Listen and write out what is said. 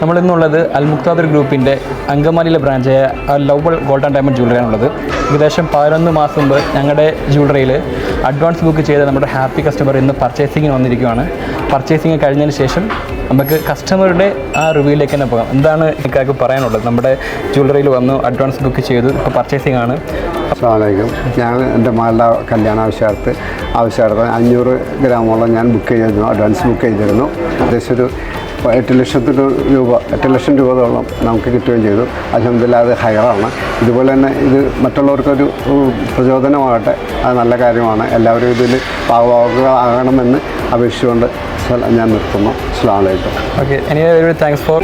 നമ്മളിന്നുള്ളത് അൽ മുക്താദിർ ഗ്രൂപ്പിൻ്റെ അങ്കമാലിയിലെ ബ്രാഞ്ചായ ലൗബൽ gold and diamond ജ്വല്ലറിയാണുള്ളത്. ഏകദേശം 11 മാസം മുമ്പ് ഞങ്ങളുടെ ജ്വല്ലറിയിൽ അഡ്വാൻസ് ബുക്ക് ചെയ്ത നമ്മുടെ ഹാപ്പി കസ്റ്റമർ ഇന്ന് പർച്ചേസിങ്ങിന് വന്നിരിക്കുകയാണ്. പർച്ചേസിങ് കഴിഞ്ഞതിന് ശേഷം നമുക്ക് കസ്റ്റമറുടെ ആ റിവ്യൂയിലേക്ക് തന്നെ പോകാം. എന്താണ് എനിക്കൊക്കെ പറയാനുള്ളത്? നമ്മുടെ ജ്വല്ലറിയിൽ വന്നു, അഡ്വാൻസ് ബുക്ക് ചെയ്തു, ഇപ്പോൾ പർച്ചേസിംഗ് ആണ്. അസ്സലാമലൈക്കും. ഞാൻ എൻ്റെ മകളുടെ കല്യാണ ആവശ്യാർത്ഥം 500 ഗ്രാമോളം ഞാൻ ബുക്ക് ചെയ്തിരുന്നു, അഡ്വാൻസ് ബുക്ക് ചെയ്തിരുന്നു. ഏകദേശം ഒരു 8 ലക്ഷം രൂപയോളം നമുക്ക് കിട്ടുകയും ചെയ്തു. അൽഹംദുലില്ലാഹ് അത് ഹൈറാണ്. ഇതുപോലെ തന്നെ ഇത് മറ്റുള്ളവർക്കൊരു പ്രചോദനമാകട്ടെ, അത് നല്ല കാര്യമാണ്. എല്ലാവരും ഇതിൽ ഭാഗമാകണമെന്ന് അപേക്ഷിച്ചുകൊണ്ട് ഞാൻ നിർത്തുന്നു. അസ്സലാമു അലൈക്കും. Okay, anyway thanks for